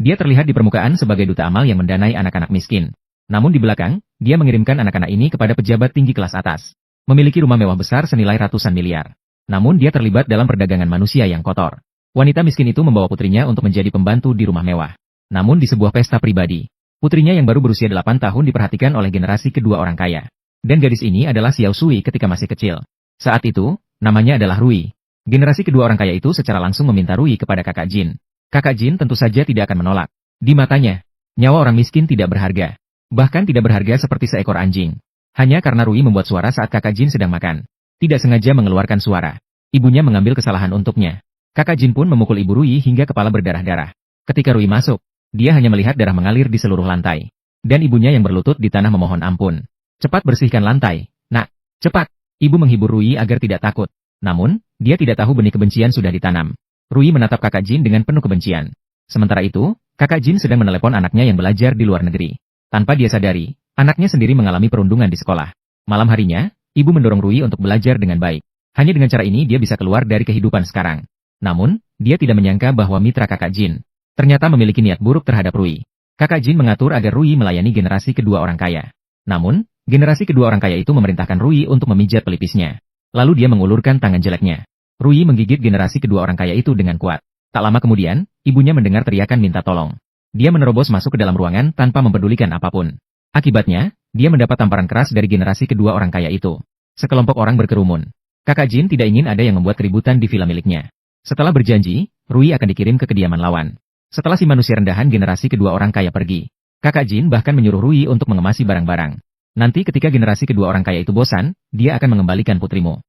Dia terlihat di permukaan sebagai duta amal yang mendanai anak-anak miskin. Namun di belakang, dia mengirimkan anak-anak ini kepada pejabat tinggi kelas atas. Memiliki rumah mewah besar senilai ratusan miliar. Namun dia terlibat dalam perdagangan manusia yang kotor. Wanita miskin itu membawa putrinya untuk menjadi pembantu di rumah mewah. Namun di sebuah pesta pribadi, putrinya yang baru berusia 8 tahun diperhatikan oleh generasi kedua orang kaya. Dan gadis ini adalah Xiao Sui ketika masih kecil. Saat itu, namanya adalah Rui. Generasi kedua orang kaya itu secara langsung meminta Rui kepada kakak Jin. Kakak Jin tentu saja tidak akan menolak. Di matanya, nyawa orang miskin tidak berharga. Bahkan tidak berharga seperti seekor anjing. Hanya karena Rui membuat suara saat kakak Jin sedang makan. Tidak sengaja mengeluarkan suara. Ibunya mengambil kesalahan untuknya. Kakak Jin pun memukul ibu Rui hingga kepala berdarah-darah. Ketika Rui masuk, dia hanya melihat darah mengalir di seluruh lantai. Dan ibunya yang berlutut di tanah memohon ampun. Cepat bersihkan lantai, nak. Cepat. Ibu menghibur Rui agar tidak takut. Namun, dia tidak tahu benih kebencian sudah ditanam. Rui menatap kakak Jin dengan penuh kebencian. Sementara itu, kakak Jin sedang menelepon anaknya yang belajar di luar negeri. Tanpa dia sadari, anaknya sendiri mengalami perundungan di sekolah. Malam harinya, ibu mendorong Rui untuk belajar dengan baik. Hanya dengan cara ini dia bisa keluar dari kehidupan sekarang. Namun, dia tidak menyangka bahwa mitra kakak Jin ternyata memiliki niat buruk terhadap Rui. Kakak Jin mengatur agar Rui melayani generasi kedua orang kaya. Namun, generasi kedua orang kaya itu memerintahkan Rui untuk memijat pelipisnya. Lalu dia mengulurkan tangan jeleknya. Rui menggigit generasi kedua orang kaya itu dengan kuat. Tak lama kemudian, ibunya mendengar teriakan minta tolong. Dia menerobos masuk ke dalam ruangan tanpa mempedulikan apapun. Akibatnya, dia mendapat tamparan keras dari generasi kedua orang kaya itu. Sekelompok orang berkerumun. Kakak Jin tidak ingin ada yang membuat keributan di villa miliknya. Setelah berjanji, Rui akan dikirim ke kediaman lawan. Setelah si manusia rendahan generasi kedua orang kaya pergi, kakak Jin bahkan menyuruh Rui untuk mengemasi barang-barang. Nanti ketika generasi kedua orang kaya itu bosan, dia akan mengembalikan putrimu.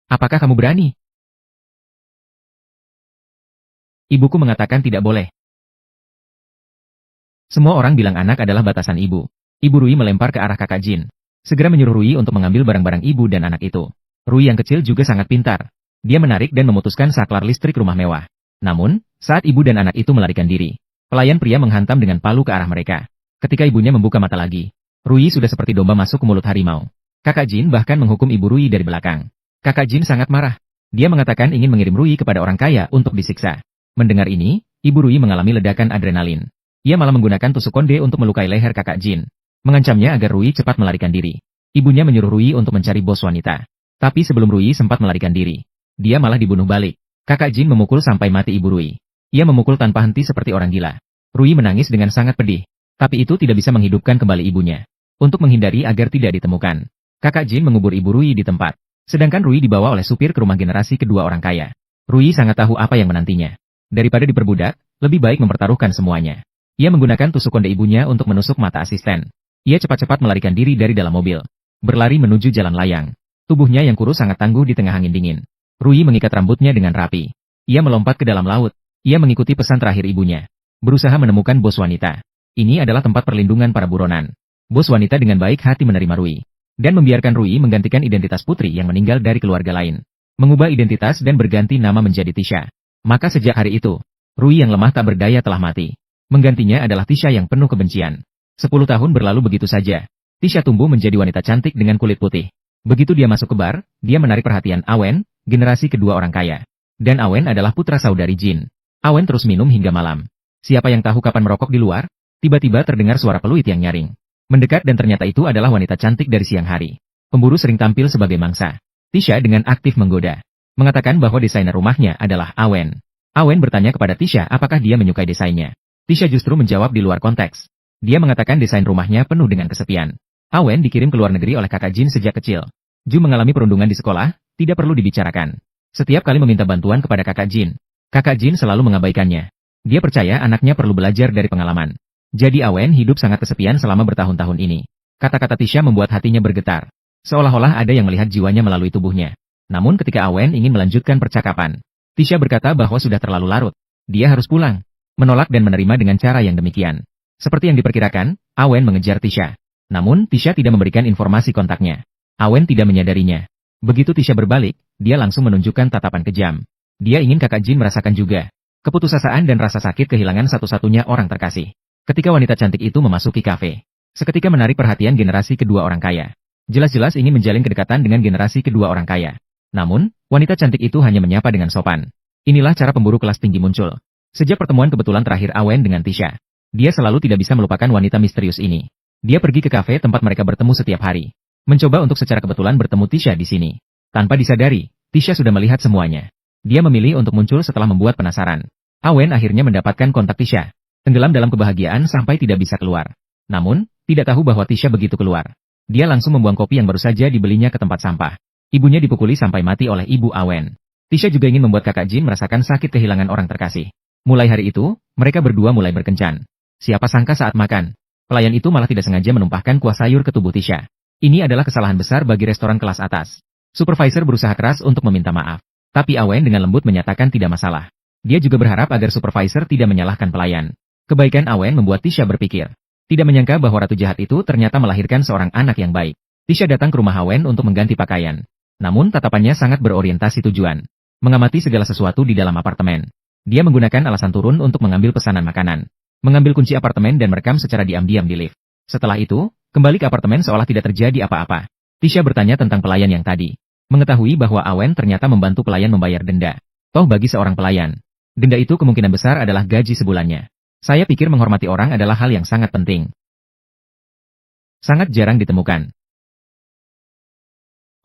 Apakah kamu berani? Ibuku mengatakan tidak boleh. Semua orang bilang anak adalah batasan ibu. Ibu Rui melempar ke arah kakak Jin. Segera menyuruh Rui untuk mengambil barang-barang ibu dan anak itu. Rui yang kecil juga sangat pintar. Dia menarik dan memutuskan saklar listrik rumah mewah. Namun, saat ibu dan anak itu melarikan diri, pelayan pria menghantam dengan palu ke arah mereka. Ketika ibunya membuka mata lagi, Rui sudah seperti domba masuk ke mulut harimau. Kakak Jin bahkan menghukum ibu Rui dari belakang. Kakak Jin sangat marah. Dia mengatakan ingin mengirim Rui kepada orang kaya untuk disiksa. Mendengar ini, ibu Rui mengalami ledakan adrenalin. Ia malah menggunakan tusuk konde untuk melukai leher kakak Jin. Mengancamnya agar Rui cepat melarikan diri. Ibunya menyuruh Rui untuk mencari bos wanita. Tapi sebelum Rui sempat melarikan diri, dia malah dibunuh balik. Kakak Jin memukul sampai mati ibu Rui. Ia memukul tanpa henti seperti orang gila. Rui menangis dengan sangat pedih. Tapi itu tidak bisa menghidupkan kembali ibunya. Untuk menghindari agar tidak ditemukan, kakak Jin mengubur ibu Rui di tempat. Sedangkan Rui dibawa oleh supir ke rumah generasi kedua orang kaya. Rui sangat tahu apa yang menantinya. Daripada diperbudak, lebih baik mempertaruhkan semuanya. Ia menggunakan tusuk konde ibunya untuk menusuk mata asisten. Ia cepat-cepat melarikan diri dari dalam mobil. Berlari menuju jalan layang. Tubuhnya yang kurus sangat tangguh di tengah angin dingin. Rui mengikat rambutnya dengan rapi. Ia melompat ke dalam laut. Ia mengikuti pesan terakhir ibunya. Berusaha menemukan bos wanita. Ini adalah tempat perlindungan para buronan. Bos wanita dengan baik hati menerima Rui. Dan membiarkan Rui menggantikan identitas putri yang meninggal dari keluarga lain. Mengubah identitas dan berganti nama menjadi Tisha. Maka sejak hari itu, Rui yang lemah tak berdaya telah mati. Menggantinya adalah Tisha yang penuh kebencian. 10 tahun berlalu begitu saja. Tisha tumbuh menjadi wanita cantik dengan kulit putih. Begitu dia masuk ke bar, dia menarik perhatian Awen, generasi kedua orang kaya. Dan Awen adalah putra saudari Jin. Awen terus minum hingga malam. Siapa yang tahu kapan merokok di luar? Tiba-tiba terdengar suara peluit yang nyaring. Mendekat dan ternyata itu adalah wanita cantik dari siang hari. Pemburu sering tampil sebagai mangsa. Tisha dengan aktif menggoda. Mengatakan bahwa desainer rumahnya adalah Awen. Awen bertanya kepada Tisha apakah dia menyukai desainnya. Tisha justru menjawab di luar konteks. Dia mengatakan desain rumahnya penuh dengan kesepian. Awen dikirim ke luar negeri oleh kakak Jin sejak kecil. Ju mengalami perundungan di sekolah, tidak perlu dibicarakan. Setiap kali meminta bantuan kepada kakak Jin selalu mengabaikannya. Dia percaya anaknya perlu belajar dari pengalaman. Jadi Awen hidup sangat kesepian selama bertahun-tahun ini. Kata-kata Tisha membuat hatinya bergetar. Seolah-olah ada yang melihat jiwanya melalui tubuhnya. Namun ketika Awen ingin melanjutkan percakapan, Tisha berkata bahwa sudah terlalu larut. Dia harus pulang. Menolak dan menerima dengan cara yang demikian. Seperti yang diperkirakan, Awen mengejar Tisha. Namun, Tisha tidak memberikan informasi kontaknya. Awen tidak menyadarinya. Begitu Tisha berbalik, dia langsung menunjukkan tatapan kejam. Dia ingin kakak Jin merasakan juga keputusasaan dan rasa sakit kehilangan satu-satunya orang terkasih. Ketika wanita cantik itu memasuki kafe, seketika menarik perhatian generasi kedua orang kaya. Jelas-jelas ingin menjalin kedekatan dengan generasi kedua orang kaya. Namun, wanita cantik itu hanya menyapa dengan sopan. Inilah cara pemburu kelas tinggi muncul. Sejak pertemuan kebetulan terakhir Awen dengan Tisha, dia selalu tidak bisa melupakan wanita misterius ini. Dia pergi ke kafe tempat mereka bertemu setiap hari, mencoba untuk secara kebetulan bertemu Tisha di sini. Tanpa disadari, Tisha sudah melihat semuanya. Dia memilih untuk muncul setelah membuat penasaran. Awen akhirnya mendapatkan kontak Tisha, tenggelam dalam kebahagiaan sampai tidak bisa keluar. Namun, tidak tahu bahwa Tisha begitu keluar, dia langsung membuang kopi yang baru saja dibelinya ke tempat sampah. Ibunya dipukuli sampai mati oleh ibu Awen. Tisha juga ingin membuat kakak Jin merasakan sakit kehilangan orang terkasih. Mulai hari itu, mereka berdua mulai berkencan. Siapa sangka saat makan, pelayan itu malah tidak sengaja menumpahkan kuah sayur ke tubuh Tisha. Ini adalah kesalahan besar bagi restoran kelas atas. Supervisor berusaha keras untuk meminta maaf, tapi Awen dengan lembut menyatakan tidak masalah. Dia juga berharap agar supervisor tidak menyalahkan pelayan. Kebaikan Awen membuat Tisha berpikir. Tidak menyangka bahwa ratu jahat itu ternyata melahirkan seorang anak yang baik. Tisha datang ke rumah Awen untuk mengganti pakaian. Namun tatapannya sangat berorientasi tujuan. Mengamati segala sesuatu di dalam apartemen. Dia menggunakan alasan turun untuk mengambil pesanan makanan. Mengambil kunci apartemen dan merekam secara diam-diam di lift. Setelah itu, kembali ke apartemen seolah tidak terjadi apa-apa. Tisha bertanya tentang pelayan yang tadi. Mengetahui bahwa Awen ternyata membantu pelayan membayar denda. Toh bagi seorang pelayan, denda itu kemungkinan besar adalah gaji sebulannya. Saya pikir menghormati orang adalah hal yang sangat penting. Sangat jarang ditemukan.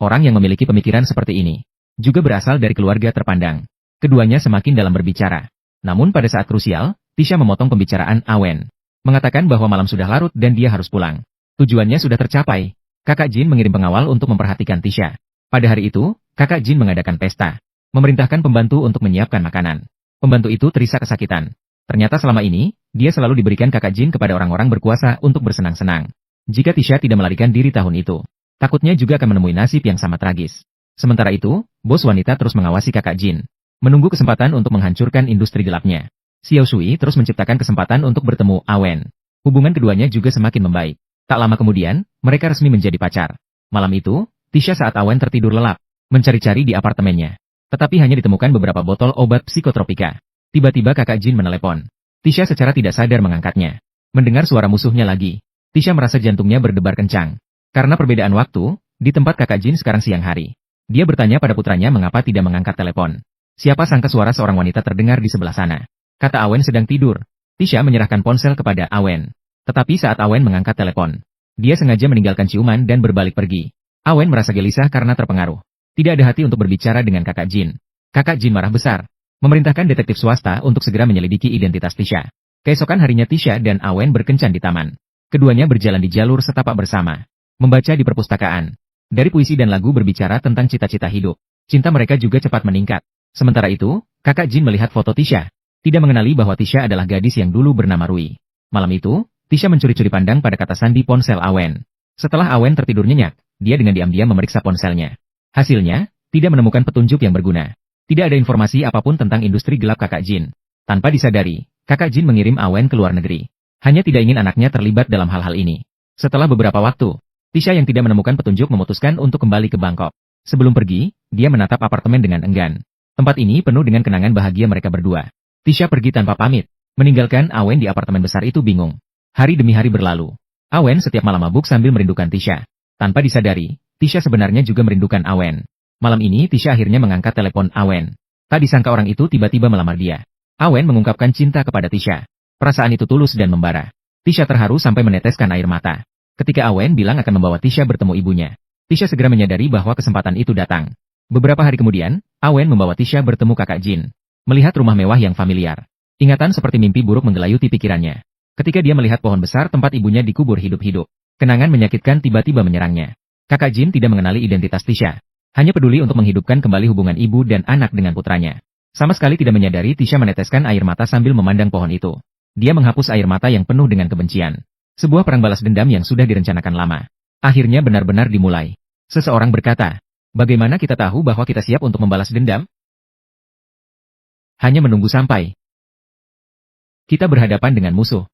Orang yang memiliki pemikiran seperti ini juga berasal dari keluarga terpandang. Keduanya semakin dalam berbicara. Namun pada saat krusial, Tisha memotong pembicaraan Awen. Mengatakan bahwa malam sudah larut dan dia harus pulang. Tujuannya sudah tercapai. Kakak Jin mengirim pengawal untuk memperhatikan Tisha. Pada hari itu, kakak Jin mengadakan pesta. Memerintahkan pembantu untuk menyiapkan makanan. Pembantu itu terisak kesakitan. Ternyata selama ini, dia selalu diberikan kakak Jin kepada orang-orang berkuasa untuk bersenang-senang. Jika Tisha tidak melarikan diri tahun itu, takutnya juga akan menemui nasib yang sama tragis. Sementara itu, bos wanita terus mengawasi kakak Jin. Menunggu kesempatan untuk menghancurkan industri gelapnya. Xiao Shui terus menciptakan kesempatan untuk bertemu Awen. Hubungan keduanya juga semakin membaik. Tak lama kemudian, mereka resmi menjadi pacar. Malam itu, Tisha saat Awen tertidur lelap, mencari-cari di apartemennya. Tetapi hanya ditemukan beberapa botol obat psikotropika. Tiba-tiba kakak Jin menelepon. Tisha secara tidak sadar mengangkatnya. Mendengar suara musuhnya lagi, Tisha merasa jantungnya berdebar kencang. Karena perbedaan waktu, di tempat kakak Jin sekarang siang hari. Dia bertanya pada putranya mengapa tidak mengangkat telepon. Siapa sangka suara seorang wanita terdengar di sebelah sana. Kata Awen sedang tidur. Tisha menyerahkan ponsel kepada Awen. Tetapi saat Awen mengangkat telepon, dia sengaja meninggalkan ciuman dan berbalik pergi. Awen merasa gelisah karena terpengaruh. Tidak ada hati untuk berbicara dengan kakak Jin. Kakak Jin marah besar. Memerintahkan detektif swasta untuk segera menyelidiki identitas Tisha. Keesokan harinya Tisha dan Awen berkencan di taman. Keduanya berjalan di jalur setapak bersama. Membaca di perpustakaan. Dari puisi dan lagu berbicara tentang cita-cita hidup. Cinta mereka juga cepat meningkat. Sementara itu, kakak Jin melihat foto Tisha. Tidak mengenali bahwa Tisha adalah gadis yang dulu bernama Rui. Malam itu, Tisha mencuri-curi pandang pada kata sandi ponsel Awen. Setelah Awen tertidur nyenyak, dia dengan diam-diam memeriksa ponselnya. Hasilnya, tidak menemukan petunjuk yang berguna. Tidak ada informasi apapun tentang industri gelap kakak Jin. Tanpa disadari, kakak Jin mengirim Awen ke luar negeri. Hanya tidak ingin anaknya terlibat dalam hal-hal ini. Setelah beberapa waktu, Tisha yang tidak menemukan petunjuk memutuskan untuk kembali ke Bangkok. Sebelum pergi, dia menatap apartemen dengan enggan. Tempat ini penuh dengan kenangan bahagia mereka berdua. Tisha pergi tanpa pamit, meninggalkan Awen di apartemen besar itu bingung. Hari demi hari berlalu. Awen setiap malam mabuk sambil merindukan Tisha. Tanpa disadari, Tisha sebenarnya juga merindukan Awen. Malam ini Tisha akhirnya mengangkat telepon Awen. Tak disangka orang itu tiba-tiba melamar dia. Awen mengungkapkan cinta kepada Tisha. Perasaan itu tulus dan membara. Tisha terharu sampai meneteskan air mata. Ketika Awen bilang akan membawa Tisha bertemu ibunya, Tisha segera menyadari bahwa kesempatan itu datang. Beberapa hari kemudian, Awen membawa Tisha bertemu kakak Jin. Melihat rumah mewah yang familiar, ingatan seperti mimpi buruk menggelayuti pikirannya. Ketika dia melihat pohon besar tempat ibunya dikubur hidup-hidup, kenangan menyakitkan tiba-tiba menyerangnya. Kakak Jin tidak mengenali identitas Tisha. Hanya peduli untuk menghidupkan kembali hubungan ibu dan anak dengan putranya. Sama sekali tidak menyadari Tisha meneteskan air mata sambil memandang pohon itu. Dia menghapus air mata yang penuh dengan kebencian. Sebuah perang balas dendam yang sudah direncanakan lama. Akhirnya benar-benar dimulai. Seseorang berkata, bagaimana kita tahu bahwa kita siap untuk membalas dendam? Hanya menunggu sampai kita berhadapan dengan musuh.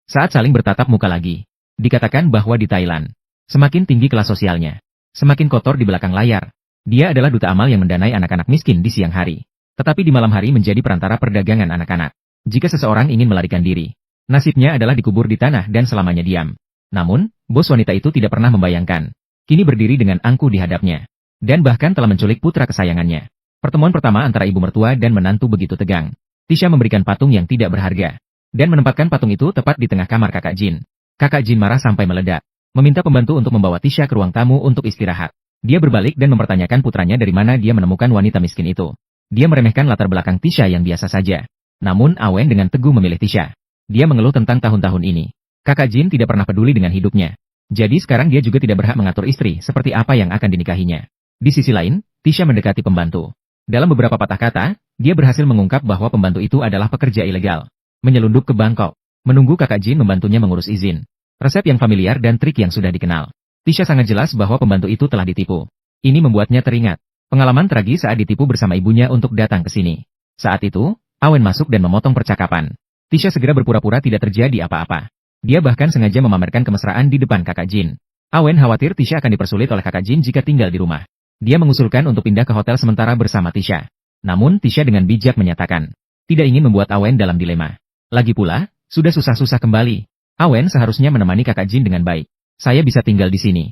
Saat saling bertatap muka lagi, dikatakan bahwa di Thailand, semakin tinggi kelas sosialnya, semakin kotor di belakang layar. Dia adalah duta amal yang mendanai anak-anak miskin di siang hari. Tetapi di malam hari menjadi perantara perdagangan anak-anak. Jika seseorang ingin melarikan diri, nasibnya adalah dikubur di tanah dan selamanya diam. Namun, bos wanita itu tidak pernah membayangkan. Kini berdiri dengan angkuh di hadapnya. Dan bahkan telah menculik putra kesayangannya. Pertemuan pertama antara ibu mertua dan menantu begitu tegang. Tisha memberikan patung yang tidak berharga, dan menempatkan patung itu tepat di tengah kamar kakak Jin. Kakak Jin marah sampai meledak, meminta pembantu untuk membawa Tisha ke ruang tamu untuk istirahat. Dia berbalik dan mempertanyakan putranya dari mana dia menemukan wanita miskin itu. Dia meremehkan latar belakang Tisha yang biasa saja. Namun Awen dengan teguh memilih Tisha. Dia mengeluh tentang tahun-tahun ini. Kakak Jin tidak pernah peduli dengan hidupnya. Jadi sekarang dia juga tidak berhak mengatur istri seperti apa yang akan dinikahinya. Di sisi lain, Tisha mendekati pembantu. Dalam beberapa patah kata, dia berhasil mengungkap bahwa pembantu itu adalah pekerja ilegal. Menyelundup ke Bangkok, menunggu kakak Jin membantunya mengurus izin. Resep yang familiar dan trik yang sudah dikenal. Tisha sangat jelas bahwa pembantu itu telah ditipu. Ini membuatnya teringat pengalaman tragis saat ditipu bersama ibunya untuk datang ke sini. Saat itu, Awen masuk dan memotong percakapan. Tisha segera berpura-pura tidak terjadi apa-apa. Dia bahkan sengaja memamerkan kemesraan di depan kakak Jin. Awen khawatir Tisha akan dipersulit oleh kakak Jin jika tinggal di rumah. Dia mengusulkan untuk pindah ke hotel sementara bersama Tisha. Namun Tisha dengan bijak menyatakan, tidak ingin membuat Awen dalam dilema. Lagi pula, sudah susah-susah kembali. Awen seharusnya menemani kakak Jin dengan baik. Saya bisa tinggal di sini.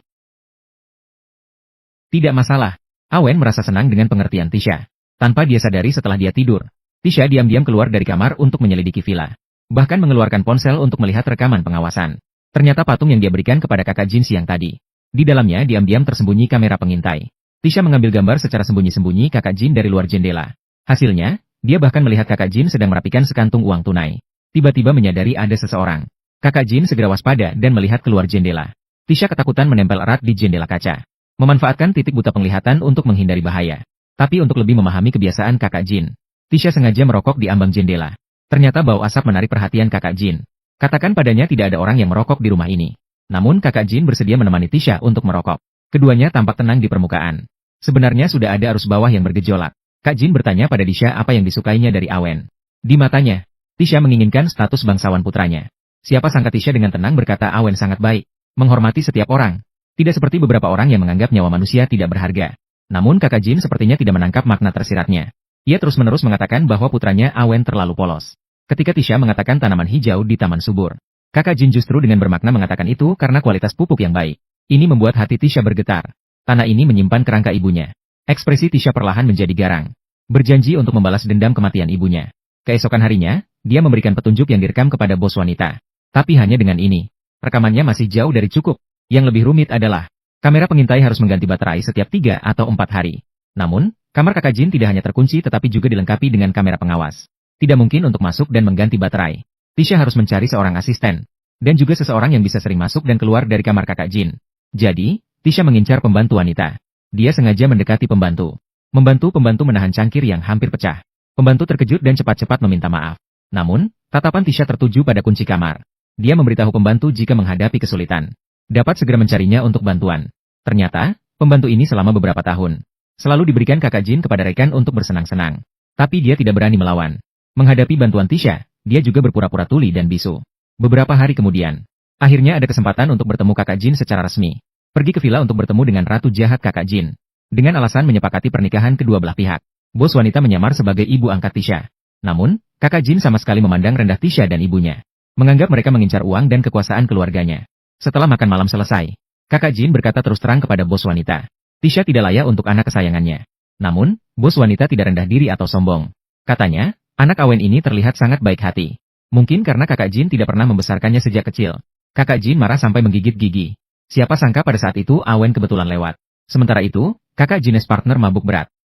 Tidak masalah. Awen merasa senang dengan pengertian Tisha. Tanpa dia sadari setelah dia tidur, Tisha diam-diam keluar dari kamar untuk menyelidiki villa. Bahkan mengeluarkan ponsel untuk melihat rekaman pengawasan. Ternyata patung yang dia berikan kepada kakak Jin siang tadi. Di dalamnya diam-diam tersembunyi kamera pengintai. Tisha mengambil gambar secara sembunyi-sembunyi kakak Jin dari luar jendela. Hasilnya, dia bahkan melihat kakak Jin sedang merapikan sekantung uang tunai. Tiba-tiba menyadari ada seseorang. Kakak Jin segera waspada dan melihat keluar jendela. Tisha ketakutan menempel erat di jendela kaca. Memanfaatkan titik buta penglihatan untuk menghindari bahaya. Tapi untuk lebih memahami kebiasaan kakak Jin, Tisha sengaja merokok di ambang jendela. Ternyata bau asap menarik perhatian kakak Jin. Katakan padanya tidak ada orang yang merokok di rumah ini. Namun kakak Jin bersedia menemani Tisha untuk merokok. Keduanya tampak tenang di permukaan. Sebenarnya sudah ada arus bawah yang bergejolak. Kak Jin bertanya pada Tisha apa yang disukainya dari Awen. Di matanya, Tisha menginginkan status bangsawan putranya. Siapa sangka Tisha dengan tenang berkata Awen sangat baik, menghormati setiap orang. Tidak seperti beberapa orang yang menganggap nyawa manusia tidak berharga. Namun kakak Jin sepertinya tidak menangkap makna tersiratnya. Ia terus-menerus mengatakan bahwa putranya Awen terlalu polos. Ketika Tisha mengatakan tanaman hijau di taman subur, kakak Jin justru dengan bermakna mengatakan itu karena kualitas pupuk yang baik. Ini membuat hati Tisha bergetar. Tanah ini menyimpan kerangka ibunya. Ekspresi Tisha perlahan menjadi garang. Berjanji untuk membalas dendam kematian ibunya. Keesokan harinya, dia memberikan petunjuk yang direkam kepada bos wanita. Tapi hanya dengan ini. Rekamannya masih jauh dari cukup. Yang lebih rumit adalah, kamera pengintai harus mengganti baterai setiap 3 atau 4 hari. Namun, kamar kakak Jin tidak hanya terkunci tetapi juga dilengkapi dengan kamera pengawas. Tidak mungkin untuk masuk dan mengganti baterai. Tisha harus mencari seorang asisten. Dan juga seseorang yang bisa sering masuk dan keluar dari kamar kakak Jin. Jadi, Tisha mengincar pembantu wanita. Dia sengaja mendekati pembantu. Membantu pembantu menahan cangkir yang hampir pecah. Pembantu terkejut dan cepat-cepat meminta maaf. Namun, tatapan Tisha tertuju pada kunci kamar. Dia memberitahu pembantu jika menghadapi kesulitan. Dapat segera mencarinya untuk bantuan. Ternyata, pembantu ini selama beberapa tahun selalu diberikan kakak Jin kepada rekan untuk bersenang-senang. Tapi dia tidak berani melawan. Menghadapi bantuan Tisha, dia juga berpura-pura tuli dan bisu. Beberapa hari kemudian, akhirnya ada kesempatan untuk bertemu kakak Jin secara resmi. Pergi ke villa untuk bertemu dengan ratu jahat kakak Jin. Dengan alasan menyepakati pernikahan kedua belah pihak. Bos wanita menyamar sebagai ibu angkat Tisha. Namun, kakak Jin sama sekali memandang rendah Tisha dan ibunya. Menganggap mereka mengincar uang dan kekuasaan keluarganya. Setelah makan malam selesai, kakak Jin berkata terus terang kepada bos wanita. Tisha tidak layak untuk anak kesayangannya. Namun, bos wanita tidak rendah diri atau sombong. Katanya, anak Awen ini terlihat sangat baik hati. Mungkin karena kakak Jin tidak pernah membesarkannya sejak kecil. Kakak Jin marah sampai menggigit gigi. Siapa sangka pada saat itu Awen kebetulan lewat. Sementara itu, kakak Jines partner mabuk berat.